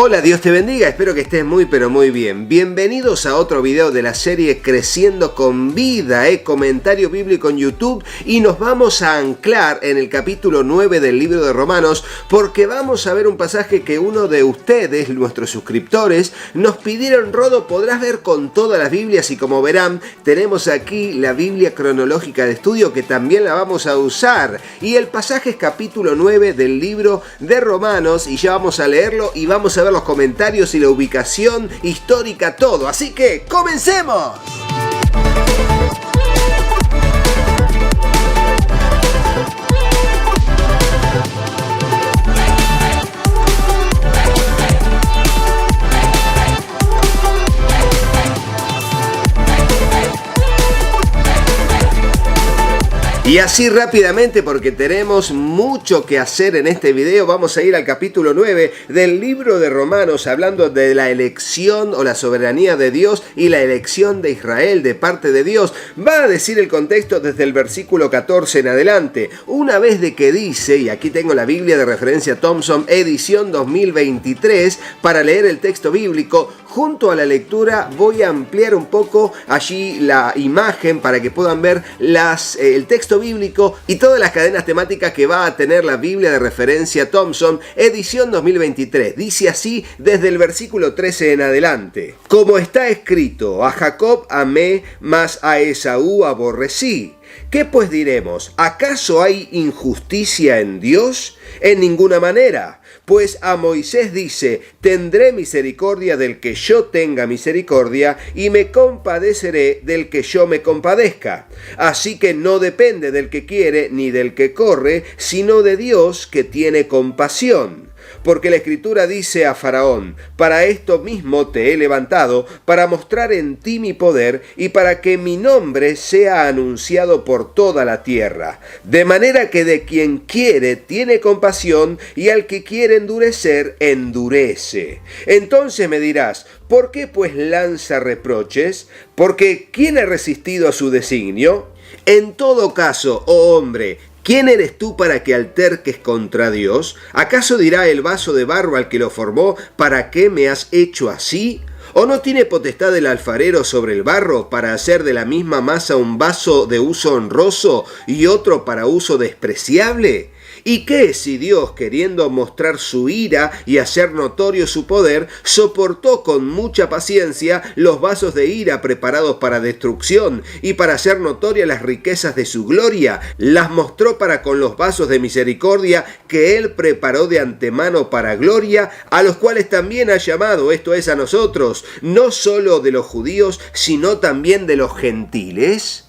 Hola, Dios te bendiga, espero que estés muy pero muy bien. Bienvenidos a otro video de la serie Creciendo con Vida, comentario bíblico en YouTube, y nos vamos a anclar en el capítulo 9 del libro de Romanos, porque vamos a ver un pasaje que uno de ustedes, nuestros suscriptores, nos pidieron. Rodo, ¿podrás ver con todas las Biblias? Y como verán, tenemos aquí la Biblia cronológica de estudio que también la vamos a usar. Y el pasaje es capítulo 9 del libro de Romanos, y ya vamos a leerlo y vamos a ver los comentarios y la ubicación histórica, todo. Así que ¡comencemos! Y así rápidamente, porque tenemos mucho que hacer en este video, vamos a ir al capítulo 9 del libro de Romanos, hablando de la elección o la soberanía de Dios y la elección de Israel de parte de Dios. Va a decir el contexto desde el versículo 14 en adelante. Una vez de que dice, y aquí tengo la Biblia de referencia Thompson, edición 2023, para leer el texto bíblico. Junto a la lectura voy a ampliar un poco allí la imagen para que puedan ver el texto bíblico y todas las cadenas temáticas que va a tener la Biblia de referencia Thompson, edición 2023. Dice así desde el versículo 13 en adelante: como está escrito, a Jacob amé, mas a Esaú aborrecí. ¿Qué pues diremos? ¿Acaso hay injusticia en Dios? En ninguna manera. Pues a Moisés dice, tendré misericordia del que yo tenga misericordia, y me compadeceré del que yo me compadezca. Así que no depende del que quiere ni del que corre, sino de Dios que tiene compasión. Porque la Escritura dice a Faraón, para esto mismo te he levantado, para mostrar en ti mi poder y para que mi nombre sea anunciado por toda la tierra. De manera que de quien quiere tiene compasión y al que quiere endurecer, endurece. Entonces me dirás, ¿por qué pues lanza reproches? Porque ¿quién ha resistido a su designio? En todo caso, oh hombre, ¿quién eres tú para que alterques contra Dios? ¿Acaso dirá el vaso de barro al que lo formó, ¿para qué me has hecho así? ¿O no tiene potestad el alfarero sobre el barro para hacer de la misma masa un vaso de uso honroso y otro para uso despreciable? ¿Y qué si Dios, queriendo mostrar su ira y hacer notorio su poder, soportó con mucha paciencia los vasos de ira preparados para destrucción, y para hacer notorias las riquezas de su gloria, las mostró para con los vasos de misericordia que él preparó de antemano para gloria, a los cuales también ha llamado, esto es a nosotros, no solo de los judíos, sino también de los gentiles?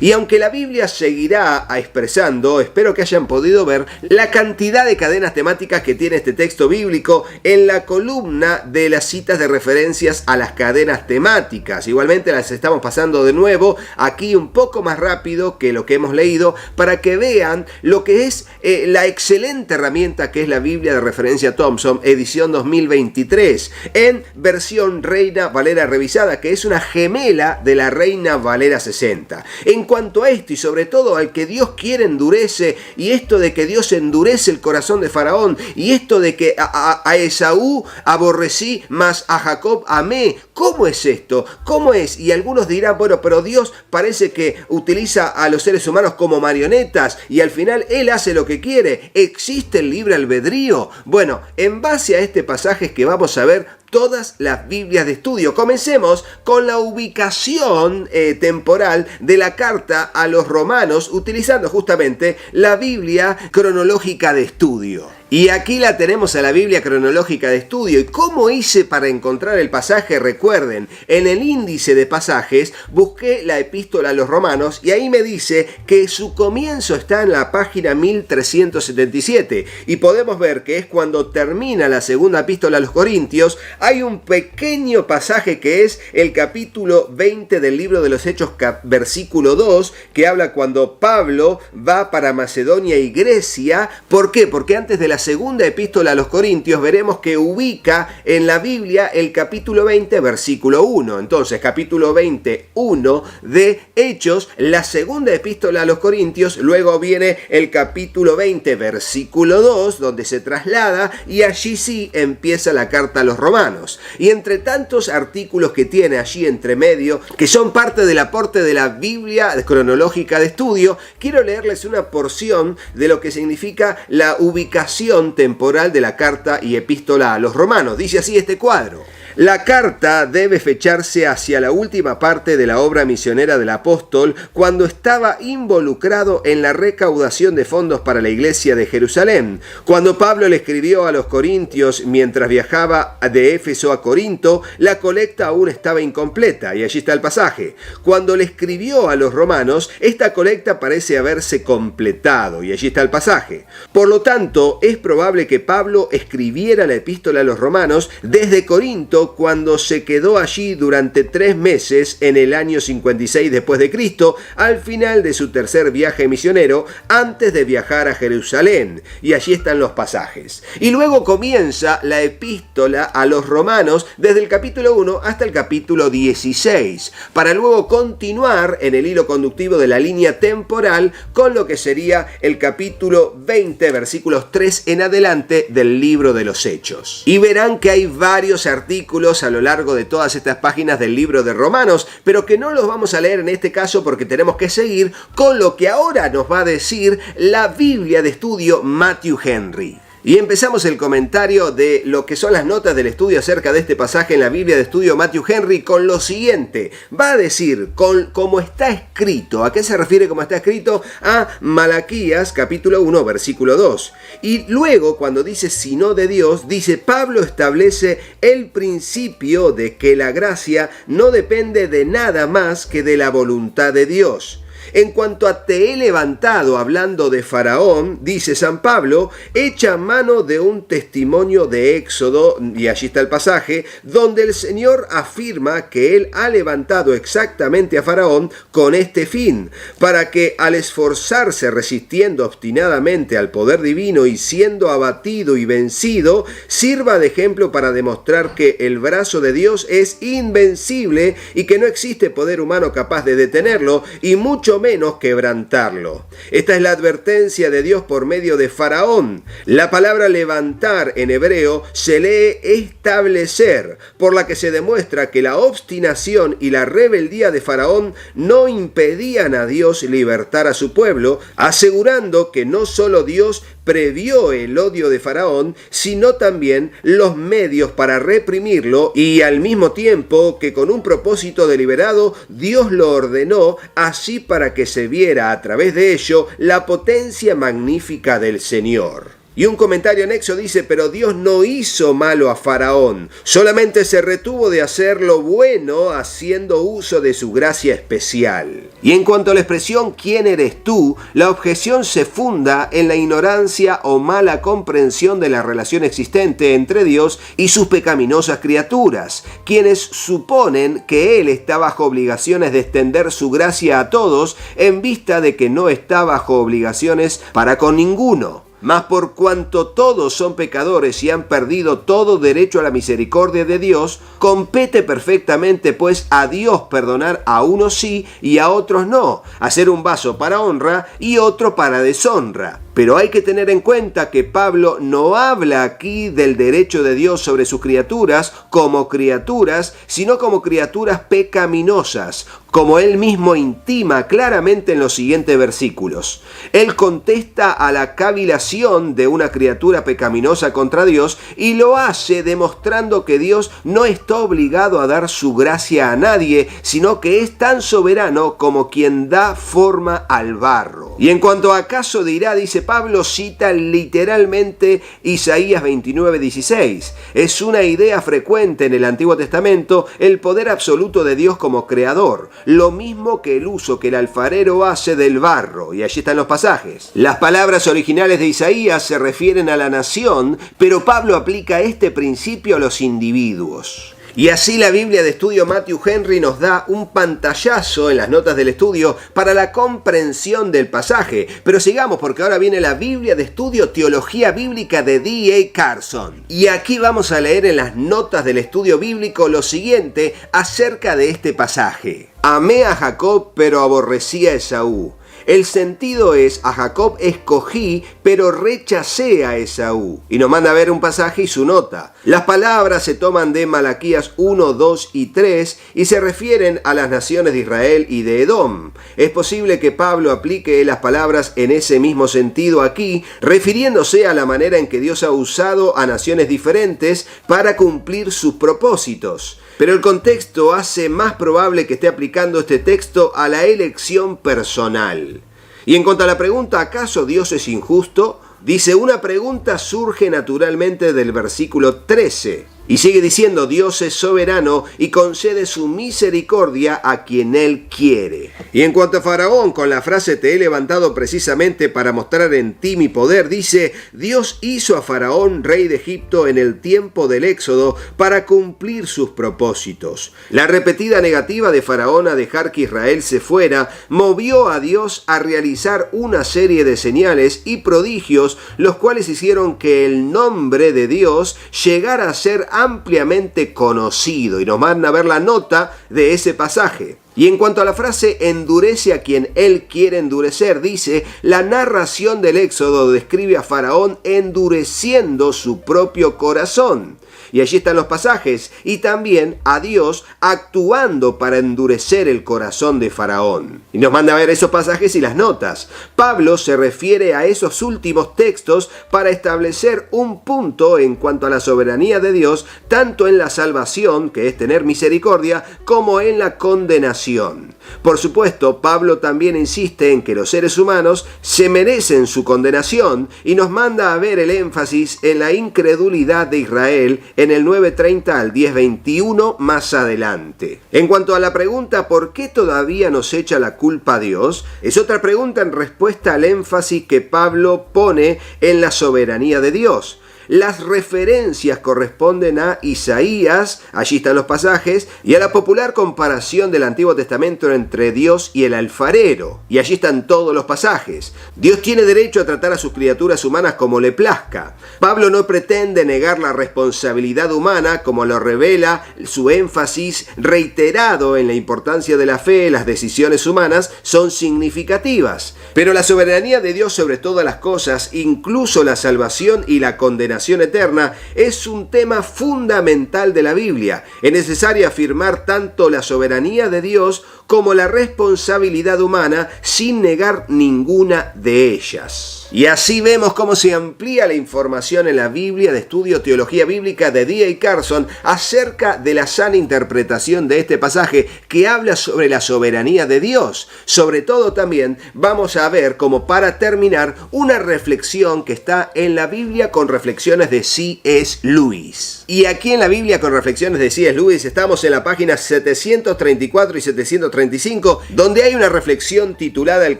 Y aunque la Biblia seguirá expresando, espero que hayan podido ver la cantidad de cadenas temáticas que tiene este texto bíblico en la columna de las citas de referencias a las cadenas temáticas. Igualmente las estamos pasando de nuevo aquí un poco más rápido que lo que hemos leído, para que vean lo que es la excelente herramienta que es la Biblia de referencia Thompson, edición 2023, en versión Reina Valera revisada, que es una gemela de la Reina Valera 60. En cuanto a esto, y sobre todo al que Dios quiere endurece, y esto de que Dios endurece el corazón de Faraón, y esto de que a Esaú aborrecí, mas a Jacob amé. ¿Cómo es esto? ¿Cómo es? Y algunos dirán, bueno, pero Dios parece que utiliza a los seres humanos como marionetas, y al final Él hace lo que quiere. ¿Existe el libre albedrío? Bueno, en base a este pasaje es que vamos a ver todas las Biblias de estudio. Comencemos con la ubicación temporal de la carta a los romanos, utilizando justamente la Biblia cronológica de estudio. Y aquí la tenemos a la Biblia cronológica de estudio. ¿Y cómo hice para encontrar el pasaje? Recuerden, en el índice de pasajes busqué la epístola a los romanos y ahí me dice que su comienzo está en la página 1377. Y podemos ver que es cuando termina la segunda epístola a los Corintios. Hay un pequeño pasaje que es el capítulo 20 del libro de los Hechos, versículo 2, que habla cuando Pablo va para Macedonia y Grecia. ¿Por qué? Porque antes de la la segunda epístola a los Corintios, veremos que ubica en la Biblia el capítulo 20, versículo 1. Entonces, capítulo 21 de Hechos, la segunda epístola a los Corintios, luego viene el capítulo 20, versículo 2, donde se traslada, y allí sí empieza la carta a los Romanos. Y entre tantos artículos que tiene allí entre medio, que son parte del aporte de la Biblia cronológica de estudio, quiero leerles una porción de lo que significa la ubicación temporal de la carta y epístola a los Romanos. Dice así este cuadro: la carta debe fecharse hacia la última parte de la obra misionera del apóstol, cuando estaba involucrado en la recaudación de fondos para la iglesia de Jerusalén. Cuando Pablo le escribió a los corintios mientras viajaba de Éfeso a Corinto, la colecta aún estaba incompleta, y allí está el pasaje. Cuando le escribió a los romanos, esta colecta parece haberse completado, y allí está el pasaje. Por lo tanto, es probable que Pablo escribiera la epístola a los romanos desde Corinto, cuando se quedó allí durante 3 meses en el año 56 después de Cristo, al final de su tercer viaje misionero, antes de viajar a Jerusalén. Y allí están los pasajes. Y luego comienza la epístola a los romanos desde el capítulo 1 hasta el capítulo 16, para luego continuar en el hilo conductivo de la línea temporal con lo que sería el capítulo 20, versículos 3 en adelante del libro de los Hechos. Y verán que hay varios artículos a lo largo de todas estas páginas del libro de Romanos, pero que no los vamos a leer en este caso porque tenemos que seguir con lo que ahora nos va a decir la Biblia de estudio Matthew Henry. Y empezamos el comentario de lo que son las notas del estudio acerca de este pasaje en la Biblia de estudio Matthew Henry con lo siguiente. Va a decir, como está escrito. ¿A qué se refiere como está escrito? A Malaquías capítulo 1, versículo 2. Y luego, cuando dice sino de Dios, dice Pablo establece el principio de que la gracia no depende de nada más que de la voluntad de Dios. En cuanto a te he levantado, hablando de Faraón, dice San Pablo, echa mano de un testimonio de Éxodo, y allí está el pasaje, donde el Señor afirma que Él ha levantado exactamente a Faraón con este fin, para que al esforzarse resistiendo obstinadamente al poder divino y siendo abatido y vencido, sirva de ejemplo para demostrar que el brazo de Dios es invencible y que no existe poder humano capaz de detenerlo, y mucho menos quebrantarlo. Esta es la advertencia de Dios por medio de Faraón. La palabra levantar en hebreo se lee establecer, por la que se demuestra que la obstinación y la rebeldía de Faraón no impedían a Dios libertar a su pueblo, asegurando que no solo Dios previó el odio de Faraón, sino también los medios para reprimirlo, y al mismo tiempo que con un propósito deliberado Dios lo ordenó, así para que se viera a través de ello la potencia magnífica del Señor. Y un comentario anexo dice, pero Dios no hizo malo a Faraón, solamente se retuvo de hacer lo bueno haciendo uso de su gracia especial. Y en cuanto a la expresión ¿quién eres tú?, la objeción se funda en la ignorancia o mala comprensión de la relación existente entre Dios y sus pecaminosas criaturas, quienes suponen que Él está bajo obligaciones de extender su gracia a todos en vista de que no está bajo obligaciones para con ninguno. Mas por cuanto todos son pecadores y han perdido todo derecho a la misericordia de Dios, compete perfectamente pues a Dios perdonar a unos sí y a otros no, hacer un vaso para honra y otro para deshonra. Pero hay que tener en cuenta que Pablo no habla aquí del derecho de Dios sobre sus criaturas como criaturas, sino como criaturas pecaminosas, como él mismo intima claramente en los siguientes versículos. Él contesta a la cavilación de una criatura pecaminosa contra Dios y lo hace demostrando que Dios no está obligado a dar su gracia a nadie, sino que es tan soberano como quien da forma al barro. Y en cuanto a acaso dirá, dice Pablo, cita literalmente Isaías 29:16. Es una idea frecuente en el Antiguo Testamento el poder absoluto de Dios como creador, lo mismo que el uso que el alfarero hace del barro, y allí están los pasajes. Las palabras originales de Isaías se refieren a la nación, pero Pablo aplica este principio a los individuos. Y así la Biblia de estudio Matthew Henry nos da un pantallazo en las notas del estudio para la comprensión del pasaje. Pero sigamos, porque ahora viene la Biblia de estudio Teología Bíblica de D.A. Carson. Y aquí vamos a leer en las notas del estudio bíblico lo siguiente acerca de este pasaje. Amé a Jacob, pero aborrecí a Esaú. El sentido es, a Jacob escogí, pero rechacé a Esaú. Y nos manda a ver un pasaje y su nota. Las palabras se toman de Malaquías 1, 2 y 3 y se refieren a las naciones de Israel y de Edom. Es posible que Pablo aplique las palabras en ese mismo sentido aquí, refiriéndose a la manera en que Dios ha usado a naciones diferentes para cumplir sus propósitos. Pero el contexto hace más probable que esté aplicando este texto a la elección personal. Y en cuanto a la pregunta, ¿acaso Dios es injusto? Dice, una pregunta surge naturalmente del versículo 13. Y sigue diciendo, Dios es soberano y concede su misericordia a quien Él quiere. Y en cuanto a Faraón, con la frase te he levantado precisamente para mostrar en ti mi poder, dice, Dios hizo a Faraón rey de Egipto en el tiempo del Éxodo para cumplir sus propósitos. La repetida negativa de Faraón a dejar que Israel se fuera movió a Dios a realizar una serie de señales y prodigios, los cuales hicieron que el nombre de Dios llegara a ser ampliamente conocido, y nos manda a ver la nota de ese pasaje. Y en cuanto a la frase endurece a quien Él quiere endurecer, dice, la narración del Éxodo describe a Faraón endureciendo su propio corazón. Y allí están los pasajes, y también a Dios actuando para endurecer el corazón de Faraón. Y nos manda a ver esos pasajes y las notas. Pablo se refiere a esos últimos textos para establecer un punto en cuanto a la soberanía de Dios, tanto en la salvación, que es tener misericordia, como en la condenación. Por supuesto, Pablo también insiste en que los seres humanos se merecen su condenación y nos manda a ver el énfasis en la incredulidad de Israel en el 9:30 al 10:21 más adelante. En cuanto a la pregunta ¿por qué todavía nos echa la culpa a Dios? Es otra pregunta en respuesta al énfasis que Pablo pone en la soberanía de Dios. Las referencias corresponden a Isaías, allí están los pasajes, y a la popular comparación del Antiguo Testamento entre Dios y el alfarero, y allí están todos los pasajes. Dios tiene derecho a tratar a sus criaturas humanas como le plazca. Pablo no pretende negar la responsabilidad humana, como lo revela su énfasis reiterado en la importancia de la fe. Las decisiones humanas son significativas, pero la soberanía de Dios sobre todas las cosas, incluso la salvación y la condenación eterna, es un tema fundamental de la Biblia. Es necesario afirmar tanto la soberanía de Dios como la responsabilidad humana sin negar ninguna de ellas. Y así vemos cómo se amplía la información en la Biblia de estudio Teología Bíblica de D.A. Carson acerca de la sana interpretación de este pasaje que habla sobre la soberanía de Dios. Sobre todo también vamos a ver, como para terminar, una reflexión que está en la Biblia con reflexiones de C.S. Lewis. Y aquí en la Biblia con reflexiones de C.S. Lewis estamos en la página 734 y 735, donde hay una reflexión titulada El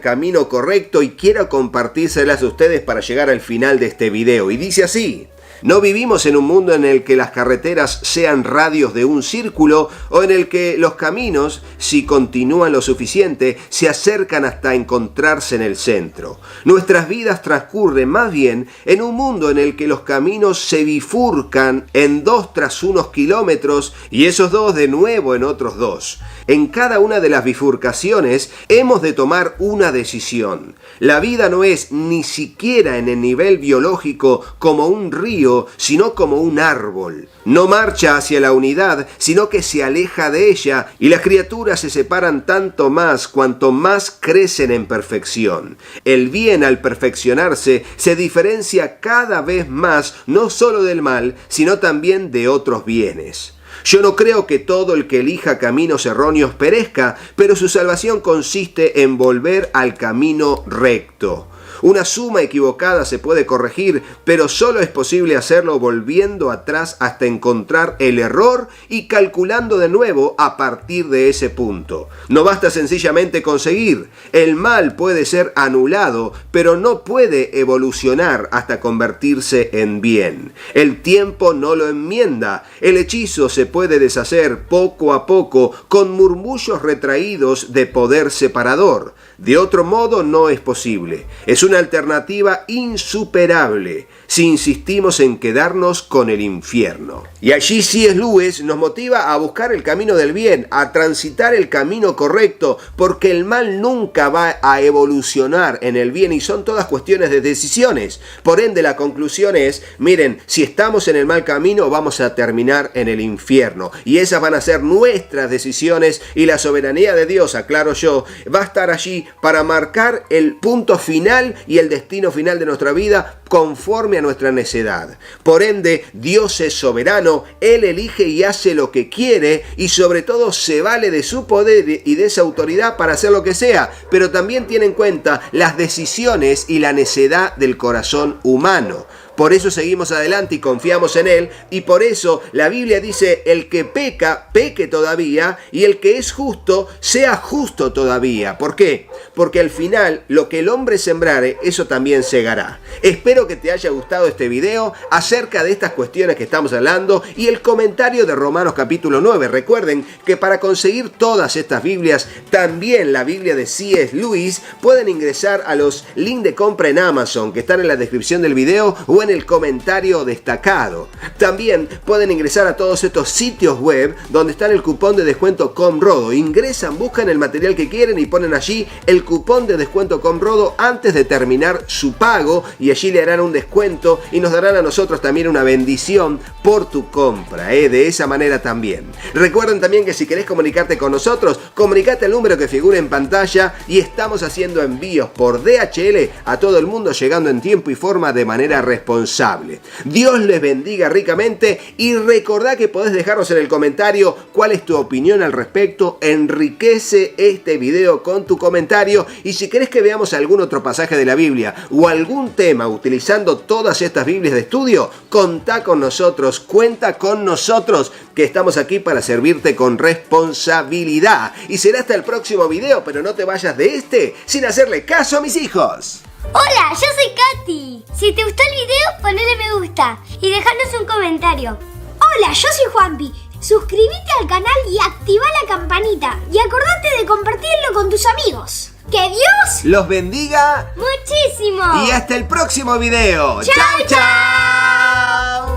camino correcto, y quiero compartírselas a ustedes para llegar al final de este video. Y dice así: no vivimos en un mundo en el que las carreteras sean radios de un círculo o en el que los caminos, si continúan lo suficiente, se acercan hasta encontrarse en el centro. Nuestras vidas transcurren más bien en un mundo en el que los caminos se bifurcan en 2 tras unos kilómetros y esos 2 de nuevo en otros 2. En cada una de las bifurcaciones hemos de tomar una decisión. La vida no es ni siquiera en el nivel biológico como un río, sino como un árbol. No marcha hacia la unidad, sino que se aleja de ella, y las criaturas se separan tanto más cuanto más crecen en perfección. El bien, al perfeccionarse, se diferencia cada vez más no solo del mal, sino también de otros bienes. Yo no creo que todo el que elija caminos erróneos perezca, pero su salvación consiste en volver al camino recto. Una suma equivocada se puede corregir, pero solo es posible hacerlo volviendo atrás hasta encontrar el error y calculando de nuevo a partir de ese punto. No basta sencillamente conseguir. El mal puede ser anulado, pero no puede evolucionar hasta convertirse en bien. El tiempo no lo enmienda. El hechizo se puede deshacer poco a poco con murmullos retraídos de poder separador. De otro modo no es posible. Es una alternativa insuperable si insistimos en quedarnos con el infierno. Y allí C.S. Lewis nos motiva a buscar el camino del bien, a transitar el camino correcto, porque el mal nunca va a evolucionar en el bien y son todas cuestiones de decisiones. Por ende, la conclusión es, miren, si estamos en el mal camino, vamos a terminar en el infierno. Y esas van a ser nuestras decisiones y la soberanía de Dios, aclaro yo, va a estar allí para marcar el punto final y el destino final de nuestra vida conforme a nuestra necedad. Por ende, Dios es soberano, Él elige y hace lo que quiere y sobre todo se vale de su poder y de esa autoridad para hacer lo que sea, pero también tiene en cuenta las decisiones y la necedad del corazón humano. Por eso seguimos adelante y confiamos en Él, y por eso la Biblia dice, el que peca, peque todavía, y el que es justo, sea justo todavía. ¿Por qué? Porque al final, lo que el hombre sembrare, eso también segará. Espero que te haya gustado este video acerca de estas cuestiones que estamos hablando, y el comentario de Romanos capítulo 9. Recuerden que para conseguir todas estas Biblias, también la Biblia de C.S. Lewis, pueden ingresar a los links de compra en Amazon, que están en la descripción del video, o en el comentario destacado. También pueden ingresar a todos estos sitios web donde está el cupón de descuento Comrodo. Ingresan, buscan el material que quieren y ponen allí el cupón de descuento Comrodo antes de terminar su pago, y allí le harán un descuento y nos darán a nosotros también una bendición por tu compra, de esa manera también. Recuerden también que si querés comunicarte con nosotros, comunicate al número que figura en pantalla, y estamos haciendo envíos por DHL a todo el mundo, llegando en tiempo y forma de manera responsable. Dios les bendiga ricamente, y recordá que podés dejarnos en el comentario cuál es tu opinión al respecto. Enriquece este video con tu comentario, y si querés que veamos algún otro pasaje de la Biblia o algún tema utilizando todas estas Biblias de estudio, contá con nosotros, cuenta con nosotros, que estamos aquí para servirte con responsabilidad. Y será hasta el próximo video, pero no te vayas de este sin hacerle caso a mis hijos. Hola, yo soy Katy. Si te gustó el video, ponele me gusta y dejanos un comentario. Hola, yo soy Juanpi. Suscríbete al canal y activa la campanita. Y acordate de compartirlo con tus amigos. ¡Que Dios los bendiga muchísimo! Y hasta el próximo video. ¡Chao, chao!